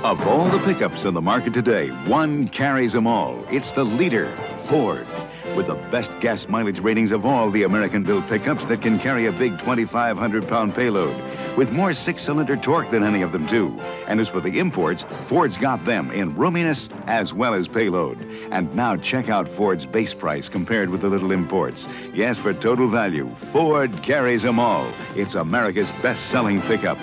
Of all the pickups in the market today, one carries them all. It's the leader, Ford. With the best gas mileage ratings of all the American-built pickups that can carry a big 2,500-pound payload. With more six-cylinder torque than any of them, too. And as for the imports, Ford's got them in roominess as well as payload. And now check out Ford's base price compared with the little imports. Yes, for total value, Ford carries them all. It's America's best-selling pickup.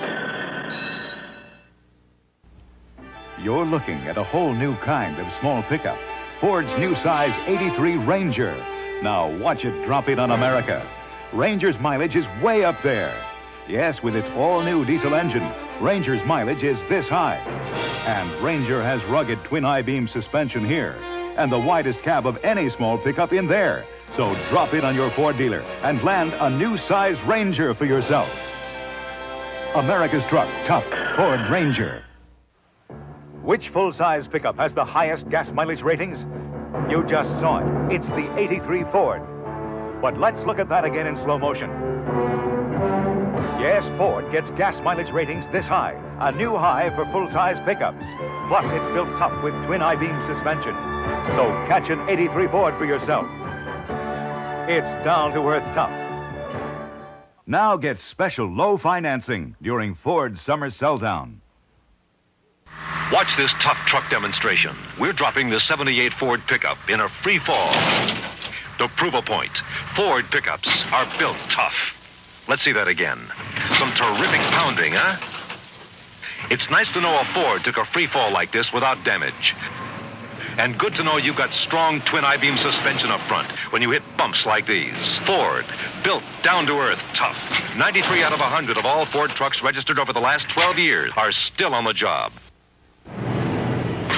You're looking at a whole new kind of small pickup. Ford's new size 83 Ranger. Now watch it drop in on America. Ranger's mileage is way up there. Yes, with its all-new diesel engine, Ranger's mileage is this high. And Ranger has rugged twin I-beam suspension here and the widest cab of any small pickup in there. So drop in on your Ford dealer and land a new size Ranger for yourself. America's truck, tough Ford Ranger. Which full-size pickup has the highest gas mileage ratings? You just saw it. It's the 83 Ford. But let's look at that again in slow motion. Yes, Ford gets gas mileage ratings this high, a new high for full-size pickups. Plus, it's built tough with twin I-beam suspension. So catch an 83 Ford for yourself. It's down-to-earth tough. Now get special low financing during Ford's summer sell-down. Watch this tough truck demonstration. We're dropping the 78 Ford pickup in a free fall. To prove a point, Ford pickups are built tough. Let's see that again. Some terrific pounding, huh? It's nice to know a Ford took a free fall like this without damage. And good to know you've got strong twin I-beam suspension up front when you hit bumps like these. Ford, built down to earth, tough. 93 out of 100 of all Ford trucks registered over the last 12 years are still on the job.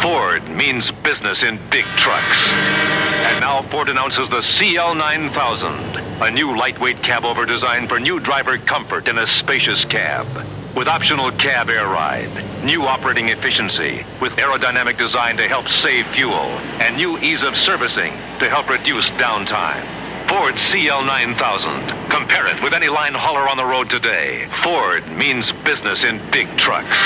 Ford means business in big trucks. And now Ford announces the CL9000, a new lightweight cabover designed for new driver comfort in a spacious cab. With optional cab air ride, new operating efficiency, with aerodynamic design to help save fuel, and new ease of servicing to help reduce downtime. Ford CL9000. Compare it with any line hauler on the road today. Ford means business in big trucks.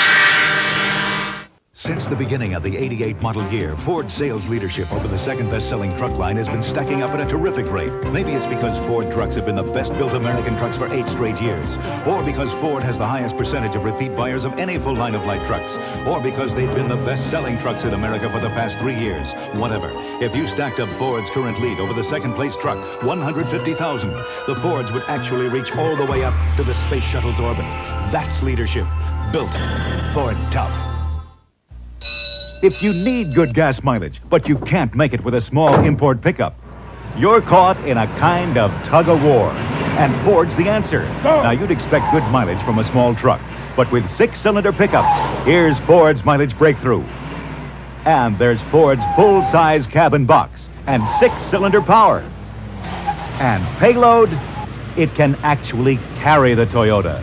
Since the beginning of the '88 model year, Ford's sales leadership over the second best-selling truck line has been stacking up at a terrific rate. Maybe it's because Ford trucks have been the best-built American trucks for 8 straight years. Or because Ford has the highest percentage of repeat buyers of any full line of light trucks. Or because they've been the best-selling trucks in America for the past 3 years. Whatever. If you stacked up Ford's current lead over the second-place truck, 150,000, the Fords would actually reach all the way up to the Space Shuttle's orbit. That's leadership. Built Ford tough. If you need good gas mileage, but you can't make it with a small import pickup, you're caught in a kind of tug-of-war. And Ford's the answer. Now, you'd expect good mileage from a small truck, but with 6-cylinder pickups, here's Ford's mileage breakthrough. And there's Ford's full-size cabin box and 6-cylinder power. And payload, it can actually carry the Toyota.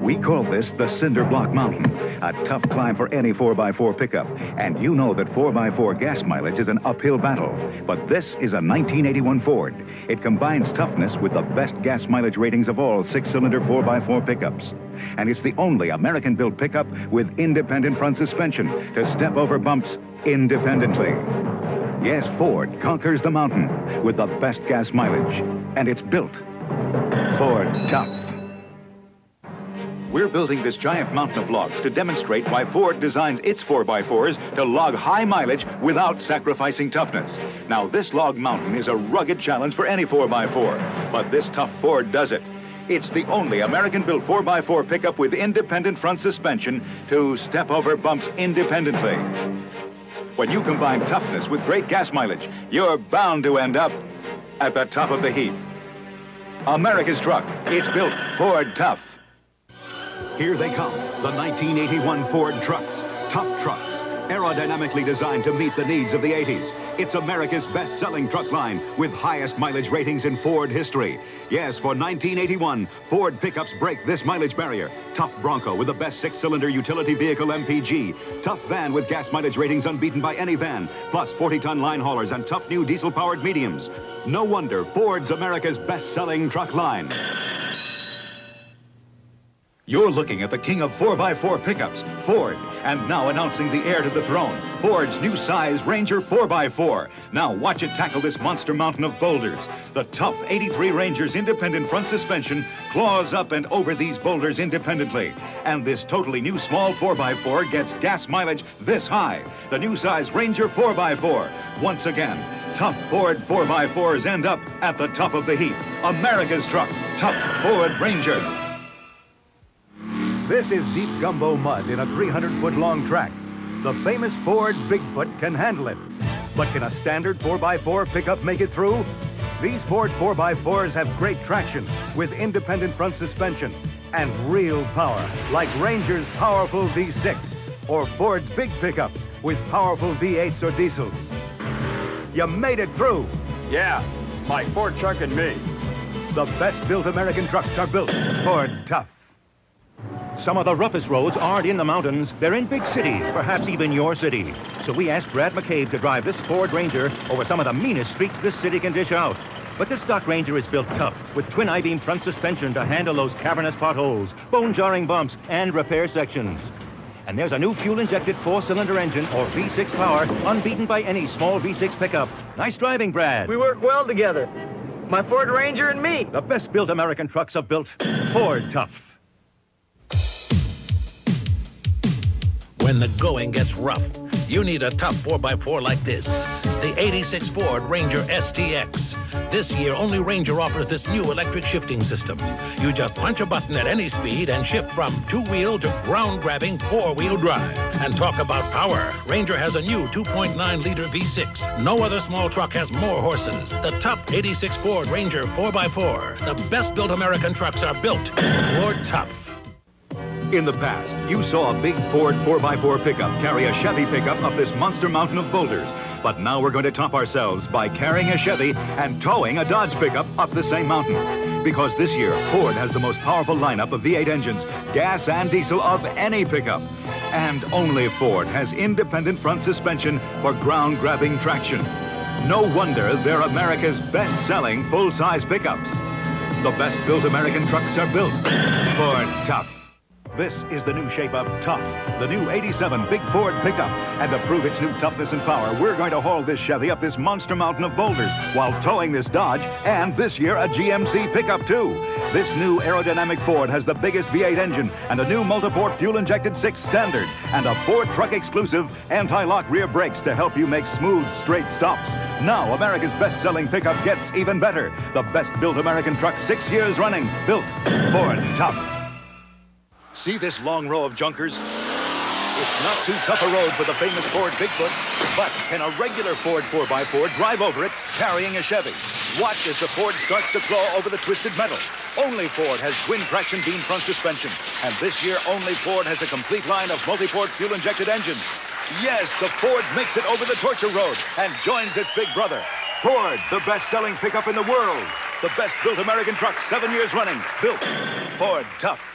We call this the Cinder Block Mountain, a tough climb for any 4x4 pickup. And you know that 4x4 gas mileage is an uphill battle. But this is a 1981 Ford. It combines toughness with the best gas mileage ratings of all 6-cylinder 4x4 pickups. And it's the only American-built pickup with independent front suspension to step over bumps independently. Yes, Ford conquers the mountain with the best gas mileage. And it's built Ford tough. We're building this giant mountain of logs to demonstrate why Ford designs its 4x4s to log high mileage without sacrificing toughness. Now, this log mountain is a rugged challenge for any 4x4, but this tough Ford does it. It's the only American-built 4x4 pickup with independent front suspension to step over bumps independently. When you combine toughness with great gas mileage, you're bound to end up at the top of the heap. America's truck, it's built Ford tough. Here they come, the 1981 Ford trucks. Tough trucks, aerodynamically designed to meet the needs of the 80s. It's America's best-selling truck line with highest mileage ratings in Ford history. Yes, for 1981, Ford pickups break this mileage barrier. Tough Bronco with the best 6-cylinder utility vehicle MPG. Tough van with gas mileage ratings unbeaten by any van. Plus 40-ton line haulers and tough new diesel-powered mediums. No wonder Ford's America's best-selling truck line. You're looking at the king of 4x4 pickups, Ford. And now announcing the heir to the throne, Ford's new size Ranger 4x4. Now watch it tackle this monster mountain of boulders. The tough 83 Ranger's independent front suspension claws up and over these boulders independently. And this totally new small 4x4 gets gas mileage this high. The new size Ranger 4x4. Once again, tough Ford 4x4s end up at the top of the heap. America's truck, tough Ford Ranger. This is deep gumbo mud in a 300-foot-long track. The famous Ford Bigfoot can handle it. But can a standard 4x4 pickup make it through? These Ford 4x4s have great traction with independent front suspension and real power, like Ranger's powerful V6 or Ford's big pickups with powerful V8s or diesels. You made it through. Yeah, my Ford truck and me. The best-built American trucks are built Ford Tough. Some of the roughest roads aren't in the mountains. They're in big cities, perhaps even your city. So we asked Brad McCabe to drive this Ford Ranger over some of the meanest streets this city can dish out. But this stock Ranger is built tough, with twin I-beam front suspension to handle those cavernous potholes, bone-jarring bumps, and repair sections. And there's a new fuel-injected 4-cylinder engine, or V6 power, unbeaten by any small V6 pickup. Nice driving, Brad. We work well together. My Ford Ranger and me. The best-built American trucks are built Ford Tough. When the going gets rough, you need a tough 4x4 like this. The 86 Ford Ranger STX. This year, only Ranger offers this new electric shifting system. You just punch a button at any speed and shift from two-wheel to ground-grabbing 4-wheel drive. And talk about power. Ranger has a new 2.9-liter V6. No other small truck has more horses. The tough 86 Ford Ranger 4x4. The best-built American trucks are built Ford Tough. In the past, you saw a big Ford 4x4 pickup carry a Chevy pickup up this monster mountain of boulders. But now we're going to top ourselves by carrying a Chevy and towing a Dodge pickup up the same mountain. Because this year, Ford has the most powerful lineup of V8 engines, gas and diesel of any pickup. And only Ford has independent front suspension for ground-grabbing traction. No wonder they're America's best-selling full-size pickups. The best-built American trucks are built Ford Tough. This is the new shape of Tough, the new 87 big Ford pickup. And to prove its new toughness and power, we're going to haul this Chevy up this monster mountain of boulders while towing this Dodge and this year a GMC pickup too. This new aerodynamic Ford has the biggest V8 engine and a new multi-port fuel-injected 6 standard and a Ford truck exclusive anti-lock rear brakes to help you make smooth, straight stops. Now America's best-selling pickup gets even better. The best-built American truck 6 years running, built Ford Tough. See this long row of junkers? It's not too tough a road for the famous Ford Bigfoot, but can a regular Ford 4x4 drive over it carrying a Chevy? Watch as the Ford starts to claw over the twisted metal. Only Ford has twin traction beam front suspension, and this year only Ford has a complete line of multi-port fuel-injected engines. Yes, the Ford makes it over the torture road and joins its big brother. Ford, the best-selling pickup in the world. The best-built American truck 7 years running, built Ford Tough.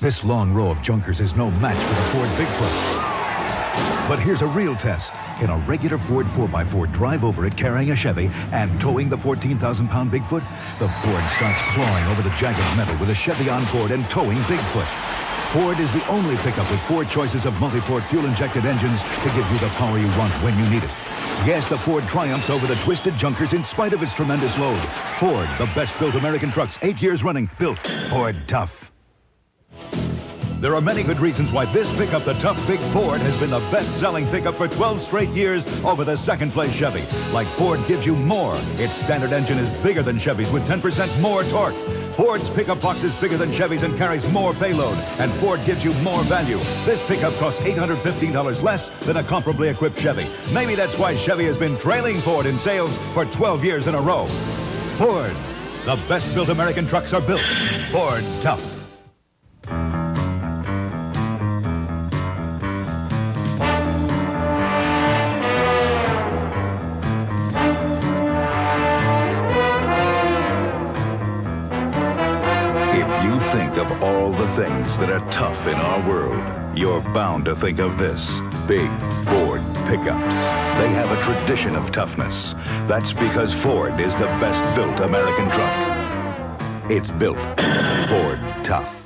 This long row of junkers is no match for the Ford Bigfoot. But here's a real test. Can a regular Ford 4x4 drive over it carrying a Chevy and towing the 14,000-pound Bigfoot? The Ford starts clawing over the jagged metal with a Chevy on board and towing Bigfoot. Ford is the only pickup with 4 choices of multi-port fuel-injected engines to give you the power you want when you need it. Yes, the Ford triumphs over the twisted junkers in spite of its tremendous load. Ford, the best-built American trucks 8 years running, built Ford Tough. There are many good reasons why this pickup, the Tough Big Ford, has been the best-selling pickup for 12 straight years over the second-place Chevy. Like Ford gives you more. Its standard engine is bigger than Chevy's with 10% more torque. Ford's pickup box is bigger than Chevy's and carries more payload. And Ford gives you more value. This pickup costs $815 less than a comparably equipped Chevy. Maybe that's why Chevy has been trailing Ford in sales for 12 years in a row. Ford, the best-built American trucks are built Ford Tough. You think of all the things that are tough in our world, you're bound to think of this. Big Ford pickups. They have a tradition of toughness. That's because Ford is the best-built American truck. It's built Ford Tough.